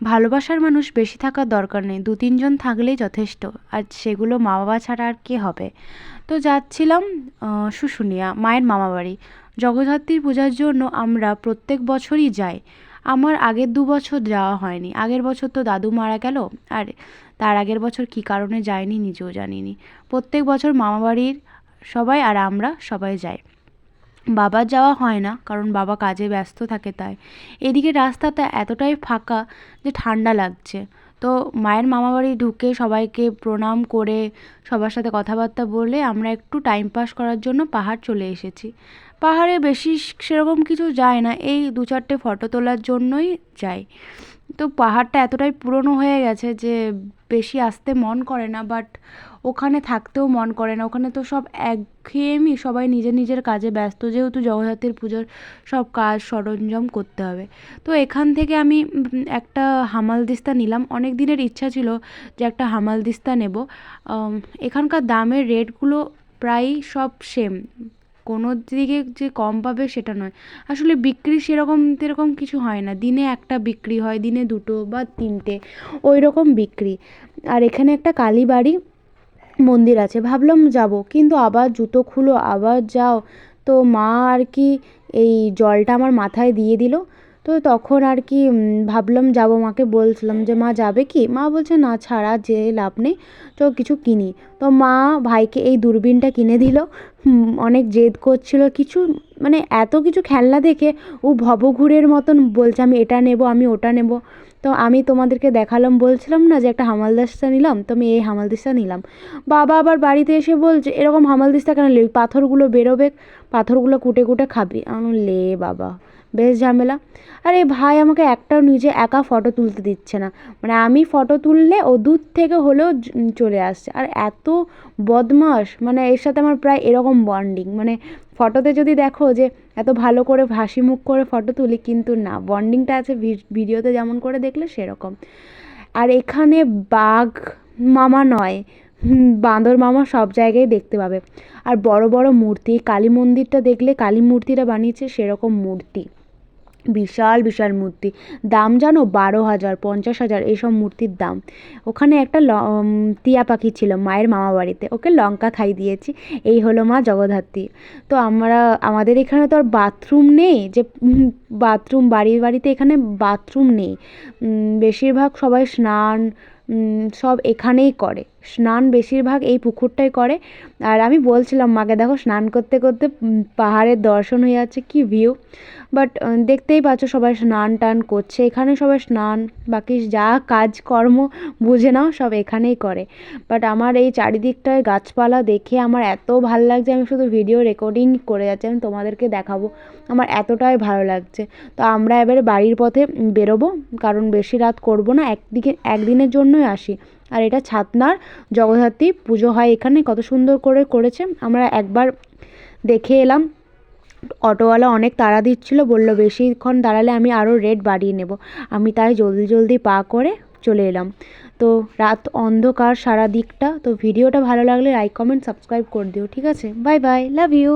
ভালোবাসার মানুষ বেশি থাকার দরকার নেই, 2-3 জন থাকলেই যথেষ্ট। আর সেগুলো মা বাবা ছাড়া আর কে হবে। তো যাচ্ছিলাম শুশুনিয়া মায়ের মামাবাড়ি। জগদ্ধাত্রীর পূজার জন্য আমরা প্রত্যেক বছরই যাই। আমার আগের 2 বছর যাওয়া হয়নি। আগের বছর তো দাদু মারা গেল, আর তার আগের বছর কী কারণে যাইনি নিজেও জানিনি। প্রত্যেক বছর মামাবাড়ির সবাই আর আমরা সবাই যাই। বাবার যাওয়া হয় না, কারণ বাবা কাজে ব্যস্ত থাকে তাই। এদিকে রাস্তাটা এতটাই ফাঁকা যে ঠান্ডা লাগছে। তো মায়ের মামাবাড়ি ঢুকে সবাইকে প্রণাম করে সবার সাথে কথাবার্তা বলে আমরা একটু টাইম পাস করার জন্য পাহাড় চলে এসেছি। পাহাড়ে বেশি সেরকম কিছু যায় না, এই 2-4টে ফটো তোলার জন্যই যাই। তো পাহাড়টা এতটাই পুরনো হয়ে গেছে যে বেশি আসতে মন করে না, বাট ওখানে থাকতেও মন করে না। ওখানে তো সব একঘেয়েমি, সবাই নিজের নিজের কাজে ব্যস্ত, যেহেতু জগদ্ধাত্রীর পুজোর সব কাজ সরঞ্জাম করতে হবে। তো এখান থেকে আমি একটা হামালদিস্তা নিলাম। অনেক দিনের ইচ্ছা ছিল যে একটা হামালদিস্তা নেব। এখানকার দামের রেটগুলো প্রায়ই সব সেম, কোনো দিকে যে কম পাবে সেটা নয়। আসলে বিক্রি সেরকম কিছু হয় না। দিনে একটা বিক্রি হয়, দিনে 2 বা 3টে, ওই রকম বিক্রি। আর এখানে একটা কালীবাড়ি মন্দির আছে, ভাবলাম যাব, কিন্তু আবার জুতো খুলো আবার যাও। তো মা আর কি এই জলটা আমার মাথায় দিয়ে দিল। তো তখন আর কি ভাবলাম যাব, মাকে বলছিলাম যে মা যাবে কি, মা বলছে না ছাড়, আর যেয়ে লাভ নেই, তো কিছু কিনি। তো মা ভাইকে এই দূরবীনটা কিনে দিল। অনেক জেদ করছিল কিছু, মানে এত কিছু খেলনা দেখে ও ভবঘুরের মতন বলছে আমি এটা নেব, আমি ওটা নেব। তো আমি তোমাদেরকে দেখালাম, বলছিলাম না যে একটা হামালদিস্তা নিলাম, তো আমি এই হামালদিস্তা নিলাম। বাবা আবার বাড়িতে এসে বলছে এরকম হামালদিস্তা কেন নিলি, পাথরগুলো বেরোবে, পাথরগুলো কুটে কুটে খাবি। আমি লে বাবা, বেশ ঝামেলা। আরে ভাই আমাকে একটাও নিজে একা ফটো তুলতে দিচ্ছে না, মানে আমি ফটো তুললে ও দূর থেকে হলেও চলে আসছে। আর এত বদমাশ, মানে এর সাথে আমার প্রায় এরকম বন্ডিং, মানে ফটোতে যদি দেখো যে এত ভালো করে হাসি মুখ করে ফটো তুলি, কিন্তু না, বন্ডিংটা আছে ভিডিওতে যেমন করে দেখলে সেরকম। আর এখানে বাঘ মামা নয়, বাঁদর মামা সব জায়গায় দেখতে পাবে। আর বড় বড় মূর্তি, কালী মন্দিরটা দেখলে কালী মূর্তিটা বানিয়েছে সেরকম মূর্তি, বিশাল বিশাল মূর্তি। দাম জানো 12,000, 50,000 এইসব মূর্তির দাম। ওখানে একটা টিয়া পাখি ছিল মায়ের মামা বাড়িতে, ওকে লঙ্কা খাই দিয়েছি। এই হলো মা জগদ্ধাত্রী। তো আমাদের এখানে তো আর বাথরুম নেই, যে বাথরুম বাড়িতে এখানে বাথরুম নেই। বেশিরভাগ সবাই স্নান সব এখানেই করে, স্নান বেশিরভাগ এই পুকুরটাই করে। আর আমি বলছিলাম মাকে, দেখো স্নান করতে করতে পাহাড়ের দর্শন হয়ে যাচ্ছে, কি ভিউ। বাট দেখতেই পাচ্ছ সবাই স্নান টান করছে এখানে, সবাই স্নান বাকি যা কাজকর্ম বুঝে নাও সব এখানেই করে। বাট আমার এই চারিদিকটায় গাছপালা দেখে আমার এত ভালো লাগছে, আমি শুধু ভিডিও রেকর্ডিং করে যাচ্ছি, আমি তোমাদেরকে দেখাবো, আমার এতটাই ভালো লাগছে। তো আমরা এবারে বাড়ির পথে বেরোবো, কারণ বেশি রাত করবো না, একদিনের জন্যই আসি। আর এটা ছাতনার জগদ্ধাত্রী পুজো হয় এখানে, কত সুন্দর করে করেছে। আমরা একবার দেখে এলাম। অটোওয়ালা অনেক তাড়া দিচ্ছিলো, বললো বেশিক্ষণ দাঁড়ালে আমি আরও রেট বাড়িয়ে নেব। আমি তাই জলদি জলদি পা করে চলে এলাম। তো রাত অন্ধকার সারা দিকটা। তো ভিডিওটা ভালো লাগলে লাইক কমেন্ট সাবস্ক্রাইব করে দিও, ঠিক আছে? Bye bye, love you.